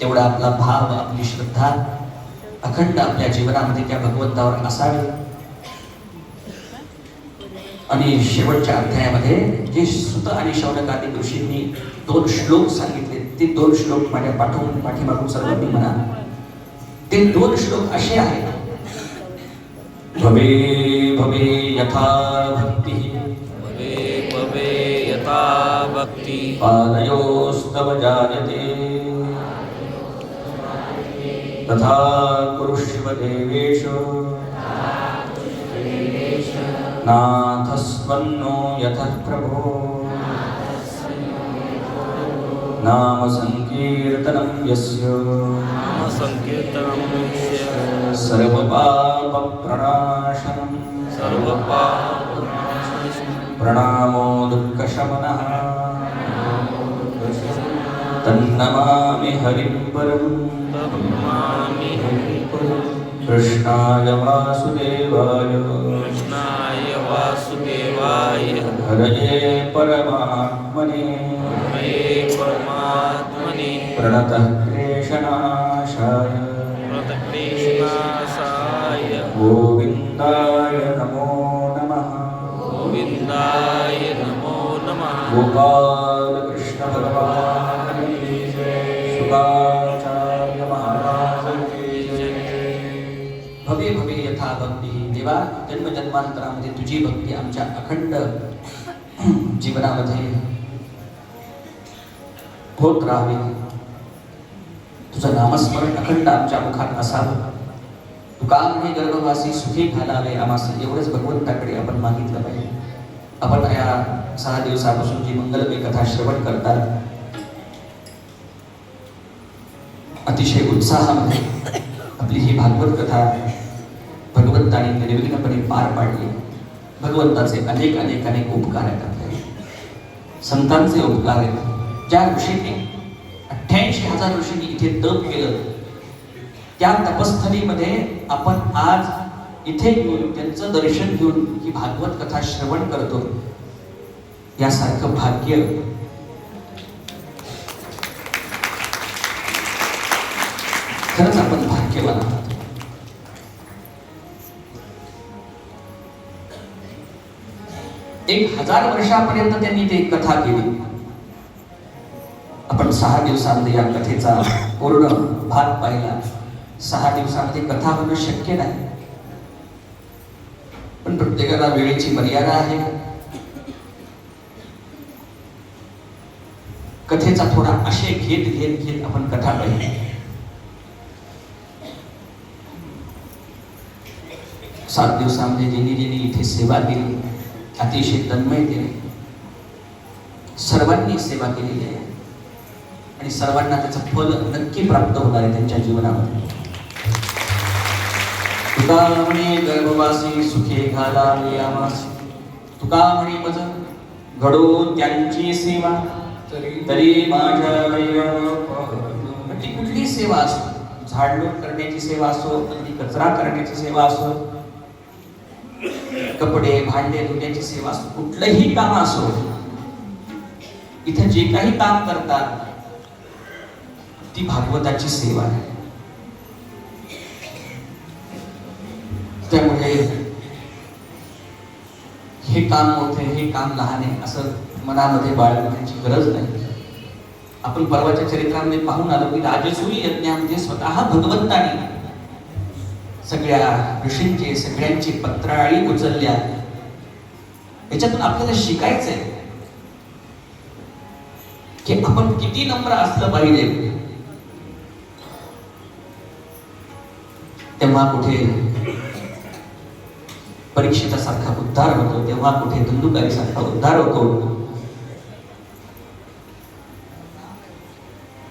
तेवढा आपला भाव, आपली श्रद्धा अखंड आपल्या जीवनामध्ये त्या भगवंतावर असावी. आणि शेवटच्या अध्यायामध्ये जे सुत आणि शौनकादी ऋषींनी 2 श्लोक सांगितले, ते 2 श्लोक माझ्या पाठीमागून सर्वांनी म्हणा. ते 2 श्लोक असे आहेत. भवे भवे यथा भक्ती, भवे भवे यथा भक्ति पादयोस्तव जायते, तथा कुरुष्व देवेश नाथस्वन्नो यतः प्रभो. नाम संकीर्तनं यस्य संकीर्तनं सर्वपापप्रणाशनं, प्रणामो दुःखशमनः, तन्नमामि हरिं परं. कृष्णाय वासुदेवाय, कृष्णाय वासुदेवाय, हरये परमात्मने, परमात्मने, प्रणतः क्लेशनाशाय, कृष्णासाय, गोविन्दाय नमो नमः. गोविन्दाय नमो नमः. गोपाल कृष्ण भगवान की जय. शुकाचार्य महाराज की जय. भवे भवे यथा भक्ती. देवा, जन्मजन्मांतरामध्ये तुझी भक्ती आमच्या अखंड जीवनामध्ये होत राहावी. तुझं नामस्मरण अखंड आमच्या मुखात असावं. तुका म्हणे गर्भवासी सुखी घालावे आम्हास. एवढंच भगवंताकडे आपण मागितलं पाहिजे. आपण या 6 दिवसापासून जी मंगलमय कथा श्रवण करतात, अतिशय उत्साहामध्ये आपली ही भागवत कथा भगवंताने निर्विघ्नपणे पार पाडली. भगवंताचे अनेक अनेक अनेक उपकार आहेत आपल्याला. संतांचे उपकार आहेत. ज्या ऋषींनी 88,000 ऋषींनी इथे तप केलं, त्या तपस्थलीमध्ये आपण आज इथे येऊन त्यांचं दर्शन घेऊन ही भागवत कथा श्रवण करतो. यासारखं भाग्य खरंच आपण भाग्यवान आहोत. एक 1000 वर्षापर्यंत त्यांनी ती कथा केली. आपण 6 दिवसांमध्ये या कथेचा पूर्ण भाग पाहिला. 6 दिवसांमध्ये कथा होणं शक्य नाही, पण प्रत्येकाला वेळेची मर्यादा आहे. कथेचा थोडा आशय घेत घेत घेत आपण कथा पाहिली. 7 दिवसांमध्ये ज्यांनी ज्यांनी इथे सेवा केली, अतिशय तन्मयतेने सर्वांनी सेवा केलेली आहे आणि सर्वांना त्याचं फल नक्की प्राप्त होणार आहे त्यांच्या जीवनामध्ये. तुका म्हणे गर्भवासी सुखे घालावे आम्हास. तुका म्हणे मज घडो त्यांची सेवा, तरी माझ्या ती कुठली सेवा असो, झाडलोट करण्याची सेवा असो, अगदी कचरा करण्याची सेवा असो, कपडे भांडे धुण्याची सेवा असो, कुठलंही काम असो, इथे जे काही काम करतात ती भागवताची सेवा आहे. त्यामुळे हे काम मोठे, हे काम लहान आहे असं मनामध्ये बाळगण्याची गरज नाही. आपण परवाच्या चरित्रामध्ये पाहून आलो की राजसूय यज्ञामध्ये स्वतः भगवंताने सगळ्या ऋषींचे सगळ्यांची पत्राळी उचलल्या. याच्यातून आपल्याला शिकायचंय की आपण किती नम्र असलं पाहिजे. तेव्हा कुठे परीक्षितासारखा उद्धार होतो, तेव्हा कुठे धुंदुकारीसारखा उद्धार होतो.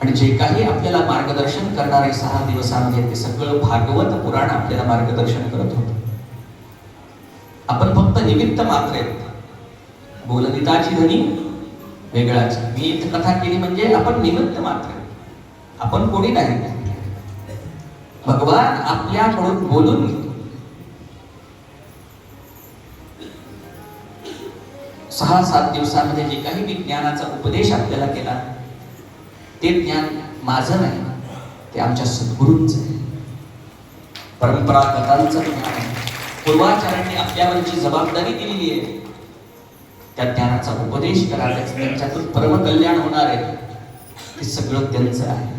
आणि जे काही आपल्याला मार्गदर्शन करणारे 6 दिवसांमध्ये ते सगळं भागवत पुराण आपल्याला मार्गदर्शन करत होतं. आपण फक्त निमित्त मात्र आहेत. बोलनिताची धनी वेगळाच. मी इथे कथा केली म्हणजे आपण निमित्त मात्र, आपण कोणी नाही. भगवान आपल्याकडून बोलून 6-7 दिवसांमध्ये जे काही मी ज्ञानाचा उपदेश आपल्याला केला, ते ज्ञान माझं नाही, ते आमच्या सद्गुरूंचं आहे, परंपरागतांचं ज्ञान आहे. पूर्वाचार्यांनी आपल्यावरची जबाबदारी दिलेली आहे, त्या ज्ञानाचा उपदेश करा, त्यांच्यातून परमकल्याण होणार आहे, ते सगळं त्यांचं आहे.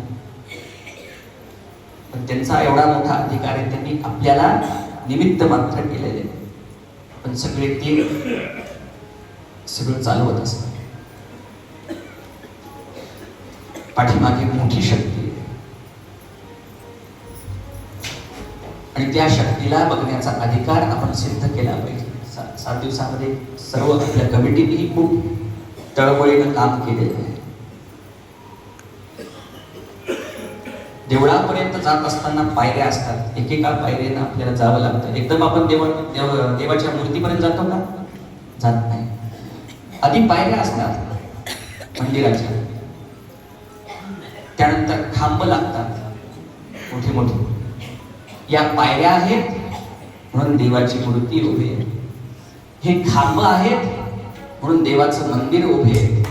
पण त्यांचा एवढा मोठा अधिकार आहे, त्यांनी आपल्याला निमित्त मात्र केलेले, पण सगळे ते सगळं चालवत असतात. पाठीमागे मोठी शक्ती आहे आणि त्या शक्तीला बघण्याचा अधिकार आपण सिद्ध केला पाहिजे. 7 दिवसामध्ये सर्व आपल्या कमिटीनेही खूप तळमळीनं काम केलेलं आहे. देवळापर्यंत जात असताना पायऱ्या असतात, एकेका पायरीनं आपल्याला जावं लागतं. एकदम आपण देवाच्या मूर्तीपर्यंत जातो का? जात नाही. आधी पायऱ्या असतात मंदिराच्या, त्यानंतर खांब लागतात मोठे मोठे. या पायऱ्या आहेत म्हणून देवाची मूर्ती उभी आहे, हे खांब आहेत म्हणून देवाचं मंदिर उभे आहे.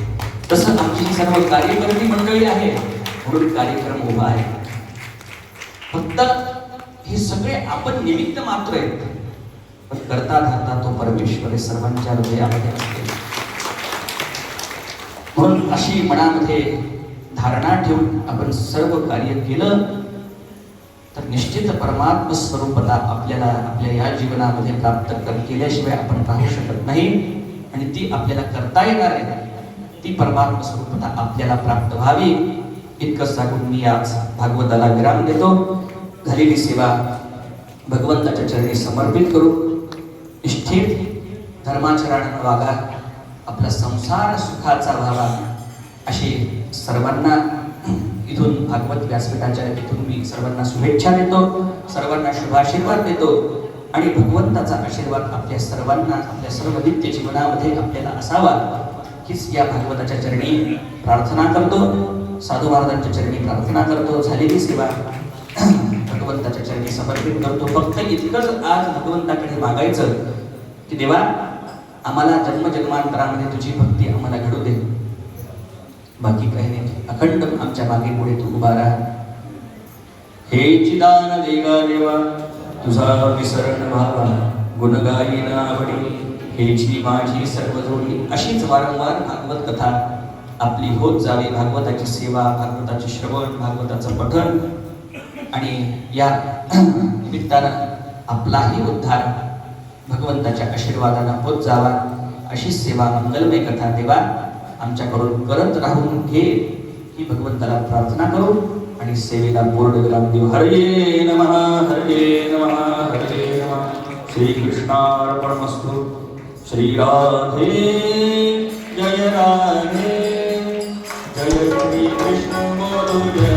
तसं आमची सर्व कार्यकर्ती मंडळी आहे म्हणून कार्यक्रम उभा आहे. फक्त हे सगळे आपण निमित्त मात्र आहेत, पण करता धरता तो परमेश्वर हे सर्वांच्या हृदयामध्ये असते. म्हणून अशी मनामध्ये धारणा ठेवून आपण सर्व कार्य केलं तर निश्चित परमात्म स्वरूपता आपल्याला आपल्या या जीवनामध्ये प्राप्त केल्याशिवाय आपण राहू शकत नाही, आणि ती आपल्याला करता येणार आहे. ती परमात्म स्वरूपता आपल्याला प्राप्त व्हावी इतकं सांगून मी आज भागवताला विराम देतो. झालेली सेवा भगवंताच्या चरणी समर्पित करू. निष्ठेत धर्माचरणानं वागा, आपला संसार सुखाचा व्हावा अशी सर्वांना इथून भागवत व्यासपीठाच्या इथून मी सर्वांना शुभेच्छा देतो, सर्वांना शुभाशीर्वाद देतो. आणि भगवंताचा आशीर्वाद आपल्या सर्वांना आपल्या सर्व नित्य जीवनामध्ये आपल्याला असावा हीच या भागवताच्या चरणी प्रार्थना करतो. साधू महाराजांच्या चरणी प्रार्थना करतो. झालेली सेवा भगवंताच्या चरणी समर्पित करतो. फक्त इतकंच आज भगवंताकडे मागायचं की देवा, आम्हाला जन्मजन्मांतरामध्ये तुझी भक्ती आम्हाला घडू दे, बाकी काही नाही. अखंड आमच्या मागे पुढे तू उभा राहा. हे चिदान देगा देवा, तुझा विसरण व्हावा, गुण गायीन आवडी, हेची माझी सर्व जोडी. अशीच वारंवार भागवत कथा आपली होत जावी. भागवताची सेवा, भागवताचे श्रवण, भागवताचं पठण, आणि या निमित्तानं आपलाही उद्धार भगवंताच्या आशीर्वादानं होत जावा अशी सेवा, मंगलमय कथा देवा आमच्याकडून करत राहून घे ही भगवंताला प्रार्थना करू आणि सेवेला पूर्ण विराम देऊ. हरे नमः, हरे नमः, हरे नमः. श्री कृष्णार्पणमस्तु. श्री राधे जय राधे, जय श्री कृष्ण बोलो जय.